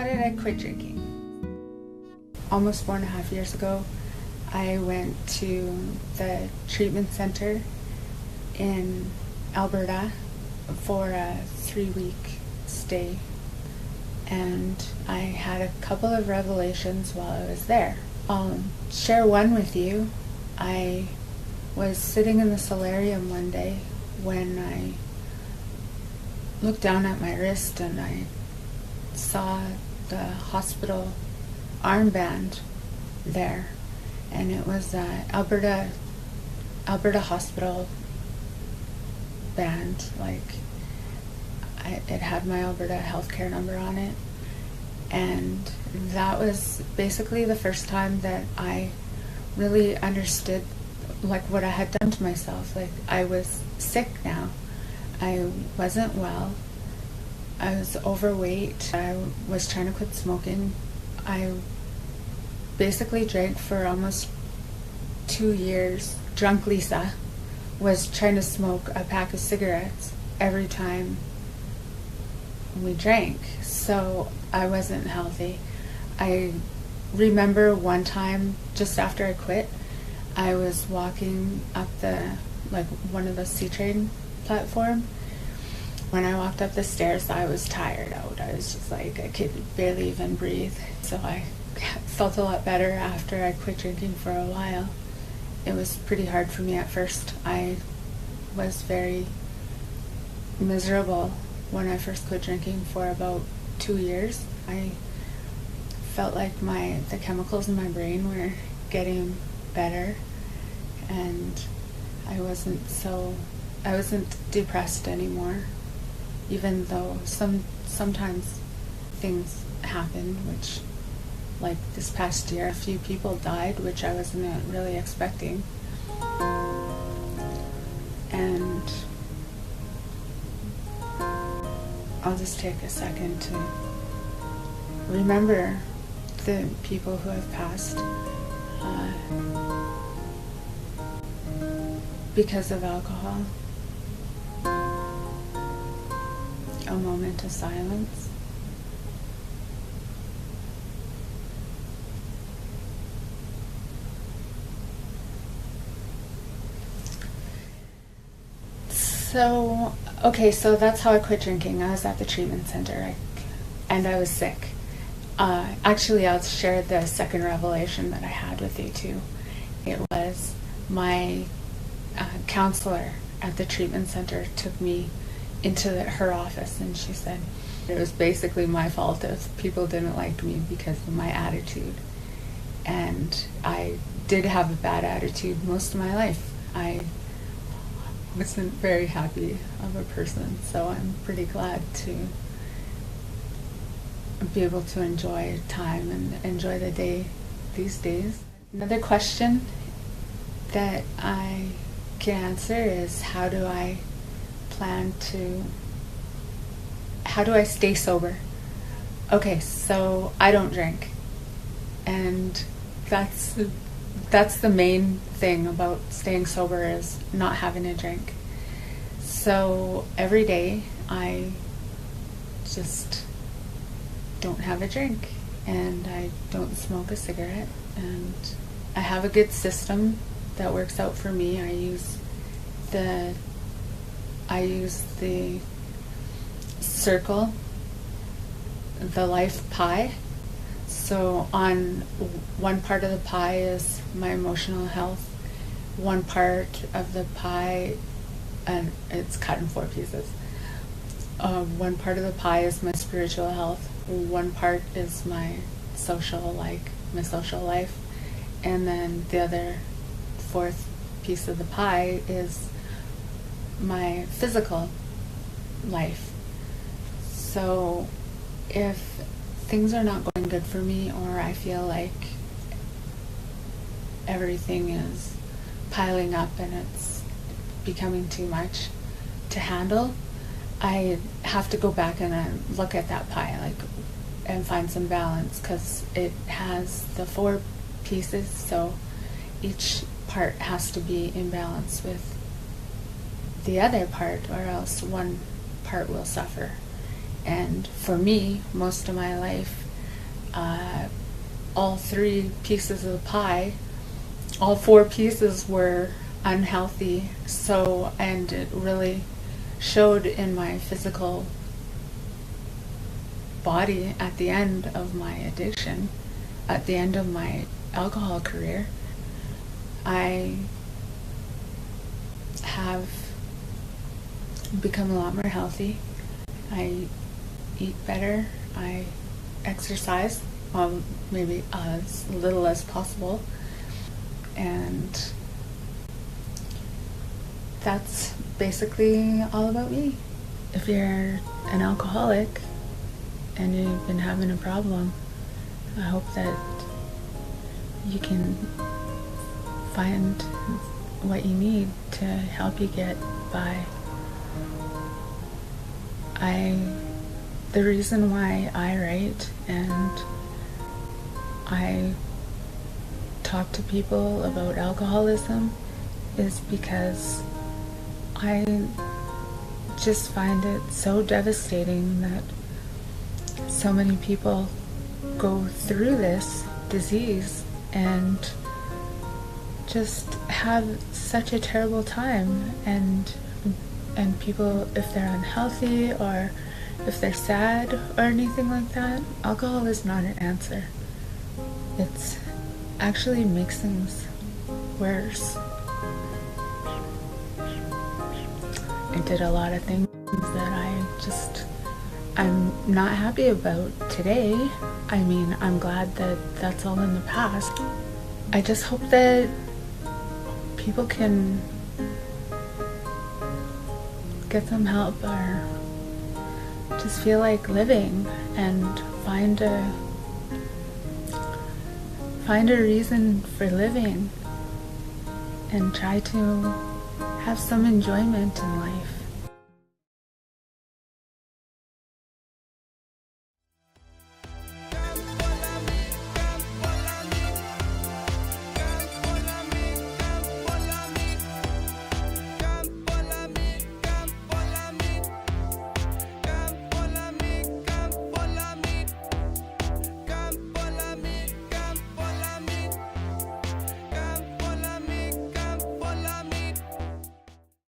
How did I quit drinking? Almost 4.5 years ago, I went to the treatment center in Alberta for a 3-week stay, and I had a couple of revelations while I was there. I'll share one with you. I was sitting in the solarium one day when I looked down at my wrist and I saw the hospital armband there, and it was Alberta Hospital band. It had my Alberta healthcare number on it, and that was basically the first time that I really understood what I had done to myself. I was sick now. I wasn't well. I was overweight. I was trying to quit smoking. I basically drank for almost 2 years. Drunk Lisa was trying to smoke a pack of cigarettes every time we drank. So I wasn't healthy. I remember one time just after I quit, I was walking up one of the C-train platform. When I walked up the stairs, I was tired out. I was just I could barely even breathe. So I felt a lot better after I quit drinking for a while. It was pretty hard for me at first. I was very miserable when I first quit drinking for about 2 years. I felt like the chemicals in my brain were getting better, and I wasn't depressed anymore, even though sometimes things happen, which, like this past year, a few people died, which I wasn't really expecting. And I'll just take a second to remember the people who have passed because of alcohol. A moment of silence. So that's how I quit drinking. I was at the treatment center, and I was sick. Actually, I'll share the second revelation that I had with you too. It was my counselor at the treatment center took me into her office, and she said it was basically my fault if people didn't like me because of my attitude. And I did have a bad attitude most of my life. I wasn't very happy of a person, so I'm pretty glad to be able to enjoy time and enjoy the day these days. Another question that I can answer is how do I stay sober? Okay, so I don't drink, and that's the main thing about staying sober, is not having a drink. So every day I just don't have a drink, and I don't smoke a cigarette, and I have a good system that works out for me. I use the Circle, the Life Pie. So on one part of the pie is my emotional health, one part of the pie, and it's cut in 4 pieces. One part of the pie is my spiritual health, one part is my social life, and then the other 4th piece of the pie is my physical life. So if things are not going good for me, or I feel like everything is piling up and it's becoming too much to handle, I have to go back and look at that pie and find some balance, because it has the 4 pieces, so each part has to be in balance with the other part, or else one part will suffer. And for me, most of my life, all 3 pieces of the pie, all 4 pieces were unhealthy. So, and it really showed in my physical body at the end of my addiction, at the end of my alcohol career. I have become a lot more healthy. I eat better. I exercise, maybe as little as possible. And that's basically all about me. If you're an alcoholic and you've been having a problem, I hope that you can find what you need to help you get by. The reason why I write and I talk to people about alcoholism is because I just find it so devastating that so many people go through this disease and just have such a terrible time, and people, if they're unhealthy or if they're sad or anything like that, alcohol is not an answer. It's actually makes things worse. I did a lot of things that I'm not happy about today. I mean, I'm glad that that's all in the past. I just hope that people can get some help or just feel like living and find a reason for living and try to have some enjoyment in life.